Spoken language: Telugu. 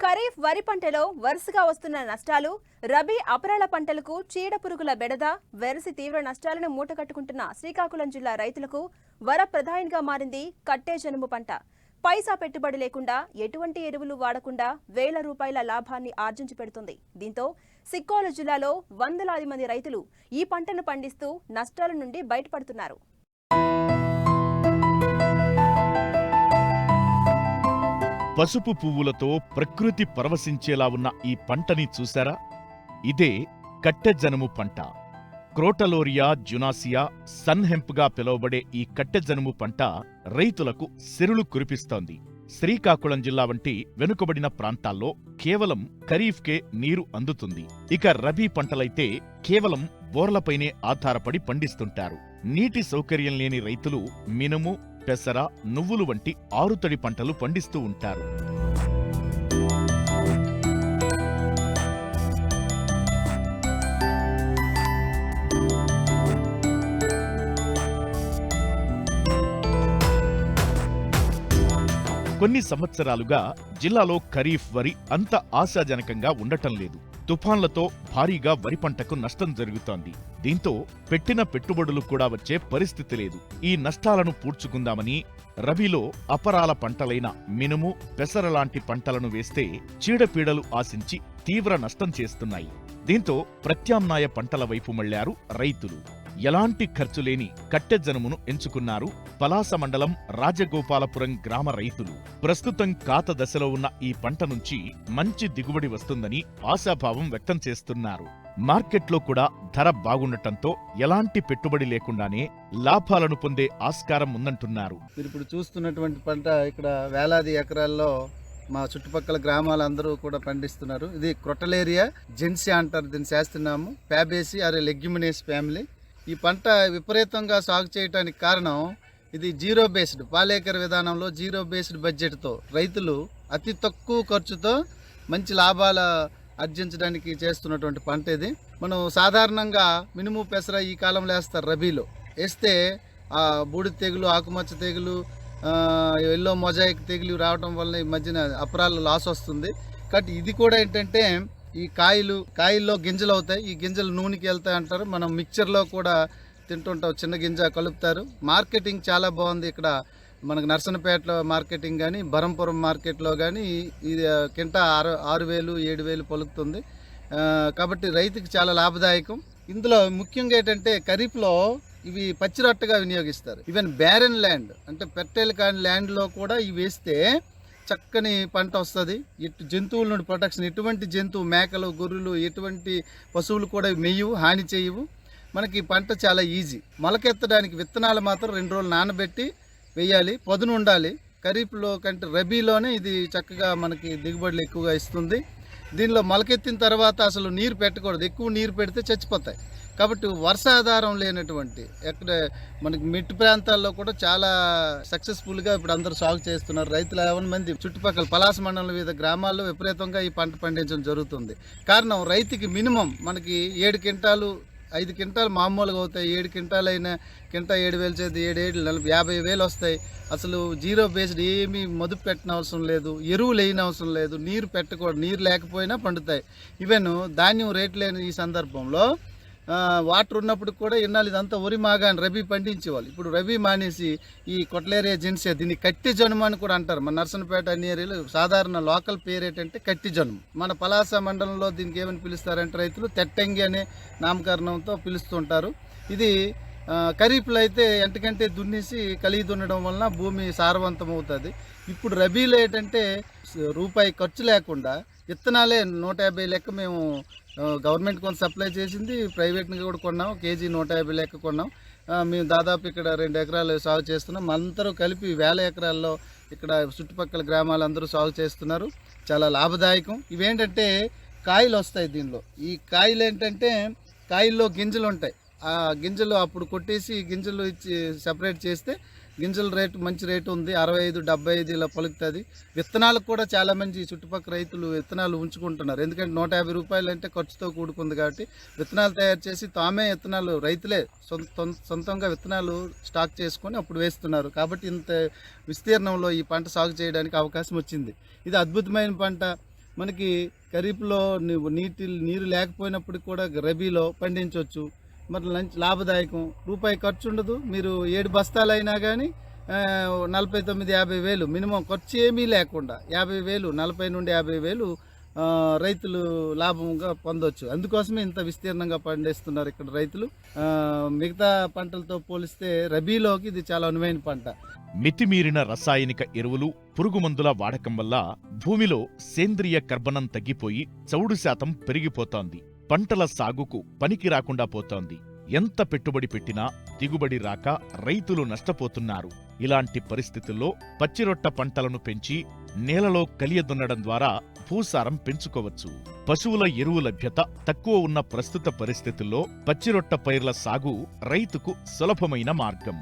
ఖరీఫ్ వరి పంటలో వరుసగా వస్తున్న నష్టాలు, రబీ అపరాల పంటలకు చీడపురుగుల బెడద, వెరసి తీవ్ర నష్టాలను మూటకట్టుకుంటున్న శ్రీకాకుళం జిల్లా రైతులకు వరప్రధాయంగా మారింది కట్టే జనుము పంట. పైసా పెట్టుబడి లేకుండా, ఎటువంటి ఎరువులు వాడకుండా వేల రూపాయల లాభాన్ని ఆర్జించి పెడుతుంది. దీంతో సిక్కోలు జిల్లాలో వందలాది మంది రైతులు ఈ పంటను పండిస్తూ నష్టాల నుండి బయటపడుతున్నారు. పసుపు పువ్వులతో ప్రకృతి పరవశించేలా ఉన్న ఈ పంటని చూశారా? ఇదే కట్టెజనుము పంట. క్రోటలోరియా జునాసియా సన్హెంప్గా పిలువబడే ఈ కట్టెజనుము పంట రైతులకు సిరులు కురిపిస్తోంది. శ్రీకాకుళం జిల్లా వంటి వెనుకబడిన ప్రాంతాల్లో కేవలం ఖరీఫ్కే నీరు అందుతుంది. ఇక రబీ పంటలైతే కేవలం బోర్లపైనే ఆధారపడి పండిస్తుంటారు. నీటి సౌకర్యం లేని రైతులు మినుము, పెసర, నువ్వులు వంటి ఆరుతడి పంటలు పండిస్తూ ఉంటారు. కొన్ని సంవత్సరాలుగా జిల్లాలో ఖరీఫ్ వరి అంత ఆశాజనకంగా ఉండటం లేదు. తుఫాన్లతో భారీగా వరి పంటకు నష్టం జరుగుతోంది. దీంతో పెట్టిన పెట్టుబడులు కూడా వచ్చే పరిస్థితి లేదు. ఈ నష్టాలను పూడ్చుకుందామని రబీలో అపరాల పంటలైన మినుము, పెసర లాంటి పంటలను వేస్తే చీడపీడలు ఆశించి తీవ్ర నష్టం చేస్తున్నాయి. దీంతో ప్రత్యామ్నాయ పంటల వైపు మళ్లారు రైతులు. ఎలాంటి ఖర్చు లేని కట్టెజనుమును ఎంచుకున్నారు పలాస మండలం రాజగోపాలపురం గ్రామ రైతులు. ప్రస్తుతం కాత దశలో ఉన్న ఈ పంట నుంచి మంచి దిగుబడి వస్తుందని ఆశాభావం వ్యక్తం చేస్తున్నారు. మార్కెట్లో కూడా ధర బాగుండటంతో ఎలాంటి పెట్టుబడి లేకుండానే లాభాలను పొందే ఆస్కారం ఉందంటున్నారు. మీరు ఇప్పుడు చూస్తున్నటువంటి పంట ఇక్కడ వేలాది ఎకరాల్లో మా చుట్టుపక్కల గ్రామాలందరూ కూడా పండిస్తున్నారు. ఇది క్రొటలేరియా జెన్సియా అంటారు దీని శాస్త్రనామం. ఫ్యాబేసి అరే లెగ్యుమినేస్ ఫ్యామిలీ. ఈ పంట విపరీతంగా సాగు చేయడానికి కారణం ఇది జీరో బేస్డ్ పాలేకర విధానంలో జీరో బేస్డ్ బడ్జెట్తో రైతులు అతి తక్కువ ఖర్చుతో మంచి లాభాలు ఆర్జించడానికి చేస్తున్నటువంటి పంట ఇది. మనం సాధారణంగా మినుము, పెసర ఈ కాలంలో వేస్తారు. రబీలో వేస్తే ఆ బూడిద తెగులు, ఆకుమచ్చ తెగులు, ఎల్లో మొజాయిక్ తెగులు రావడం వల్ల ఈ మధ్యన అపరాల లాస్ వస్తుంది. కాబట్టి ఇది కూడా ఏంటంటే ఈ కాయల్లో గింజలు అవుతాయి. ఈ గింజలు నూనెకి వెళ్తాయి అంటారు. మనం మిక్చర్లో కూడా తింటుంటాం. చిన్న గింజ కలుపుతారు. మార్కెటింగ్ చాలా బాగుంది. ఇక్కడ మనకు నర్సనపేటలో మార్కెటింగ్ కానీ, బరంపురం మార్కెట్లో కానీ ఇది కింట 6,000 7,000 పలుకుతుంది. కాబట్టి రైతుకి చాలా లాభదాయకం. ఇందులో ముఖ్యంగా ఏంటంటే ఖరీఫ్లో ఇవి పచ్చిరొట్టగా వినియోగిస్తారు. ఈవెన్ బ్యారెన్ ల్యాండ్ అంటే ఫెర్టైల్ కాని ల్యాండ్లో కూడా ఇవి వేస్తే చక్కని పంట వస్తుంది. ఇటు జంతువుల నుండి ప్రొటెక్షన్, ఎటువంటి జంతువు, మేకలు, గొర్రెలు, ఎటువంటి పశువులు కూడా మెయ్యవు, హాని చేయవు. మనకి పంట చాలా ఈజీ. మొలకెత్తడానికి విత్తనాలు మాత్రం 2 రోజులు నానబెట్టి వేయాలి. పదును ఉండాలి. ఖరీఫ్లో కంటే రబీలోనే ఇది చక్కగా మనకి దిగుబడులు ఎక్కువగా ఇస్తుంది. దీనిలో మొలకెత్తిన తర్వాత అసలు నీరు పెట్టకూడదు. ఎక్కువ నీరు పెడితే చచ్చిపోతాయి. కాబట్టి వర్షాధారం లేనటువంటి ఎక్కడ మనకి మిట్టు ప్రాంతాల్లో కూడా చాలా సక్సెస్ఫుల్గా ఇప్పుడు అందరూ సాగు చేస్తున్నారు. రైతులు 50 మంది చుట్టుపక్కల పలాస మండలం వివిధ గ్రామాల్లో విపరీతంగా ఈ పంట పండించడం జరుగుతుంది. కారణం రైతుకి మినిమం మనకి 7 క్వింటాలు 5 క్వింటాలు మామూలుగా అవుతాయి. 7 క్వింటాలు అయినా కింట 7,000 చేతి 7,7 50,000 వస్తాయి. అసలు జీరో బేస్డ్ ఏమీ మదుపు పెట్టిన అవసరం లేదు, ఎరువులు వేయని అవసరం లేదు, నీరు పెట్టకూడదు. నీరు లేకపోయినా పండుతాయి. ఈవెన్ ధాన్యం రేటు లేని ఈ సందర్భంలో వాటర్ ఉన్నప్పుడు కూడా ఇన్నాళ్ళు ఇదంతా వరి మాగాని రబీ పండించేవాళ్ళు. ఇప్పుడు రబీ మానేసి ఈ కొట్లేరియా జెన్సియా దీన్ని కట్టి జనుము అని కూడా అంటారు. మన నర్సనపేట అన్ని ఏరియాలో సాధారణ లోకల్ పేరు ఏంటంటే కట్టి జనుము. మన పలాస మండలంలో దీనికి ఏమని పిలుస్తారంటే రైతులు తెట్టంగి అనే నామకరణంతో పిలుస్తుంటారు. ఇది ఖరీఫ్లో అయితే ఎంతకంటే దున్నేసి కలిగి దున్నడం వలన భూమి సారవంతం అవుతుంది. ఇప్పుడు రబీలో ఏంటంటే రూపాయి ఖర్చు లేకుండా విత్తనాలే 150 లెక్క మేము గవర్నమెంట్ కొంత సప్లై చేసింది, ప్రైవేట్గా కూడా కొన్నాం. కేజీ 150 లెక్క కొన్నాం. మేము దాదాపు ఇక్కడ 2 ఎకరాలు సాగు చేస్తున్నాం. అందరూ కలిపి 1000 ఎకరాల్లో ఇక్కడ చుట్టుపక్కల గ్రామాలందరూ సాగు చేస్తున్నారు. చాలా లాభదాయకం. ఇవేంటంటే కాయలు వస్తాయి. దీనిలో ఈ కాయలు ఏంటంటే కాయల్లో గింజలు ఉంటాయి. ఆ గింజలు అప్పుడు కొట్టేసి గింజలు ఇచ్చి సెపరేట్ చేస్తే గింజల రేటు మంచి రేటు ఉంది. 65-75 ఇలా పలుకుతుంది. విత్తనాలకు కూడా చాలా మంది చుట్టుపక్కల రైతులు విత్తనాలు ఉంచుకుంటున్నారు. ఎందుకంటే 150 రూపాయలు అంటే ఖర్చుతో కూడుకుంది. కాబట్టి విత్తనాలు తయారు చేసి తామే విత్తనాలు రైతులే సొంతంగా విత్తనాలు స్టాక్ చేసుకొని అప్పుడు వేస్తున్నారు. కాబట్టి ఇంత విస్తీర్ణంలో ఈ పంట సాగు చేయడానికి అవకాశం వచ్చింది. ఇది అద్భుతమైన పంట. మనకి ఖరీఫ్లో నీరు లేకపోయినప్పుడు కూడా రబీలో పండించవచ్చు. మరి లాభదాయకం, రూపాయి ఖర్చు ఉండదు. మీరు 7 బస్తాలు అయినా కానీ 49-50 వేలు మినిమం ఖర్చు ఏమీ లేకుండా 50 వేలు, 40 నుండి 50 వేలు రైతులు లాభంగా పొందవచ్చు. అందుకోసమే ఇంత విస్తీర్ణంగా పండిస్తున్నారు ఇక్కడ రైతులు. మిగతా పంటలతో పోలిస్తే రబీలోకి ఇది చాలా అనువైన పంట. మితిమీరిన రసాయనిక ఎరువులు, పురుగుమందుల వాడకం వల్ల భూమిలో సేంద్రియ కర్బనం తగ్గిపోయి చౌడు శాతం పెరిగిపోతోంది. పంటల సాగుకు పనికి రాకుండా పోతోంది. ఎంత పెట్టుబడి పెట్టినా దిగుబడి రాక రైతులు నష్టపోతున్నారు. ఇలాంటి పరిస్థితుల్లో పచ్చిరొట్ట పంటలను పెంచి నేలలో కలియదున్నడం ద్వారా భూసారం పెంచుకోవచ్చు. పశువుల ఎరువు లభ్యత తక్కువ ఉన్న ప్రస్తుత పరిస్థితుల్లో పచ్చిరొట్ట పైర్ల సాగు రైతుకు సులభమైన మార్గం.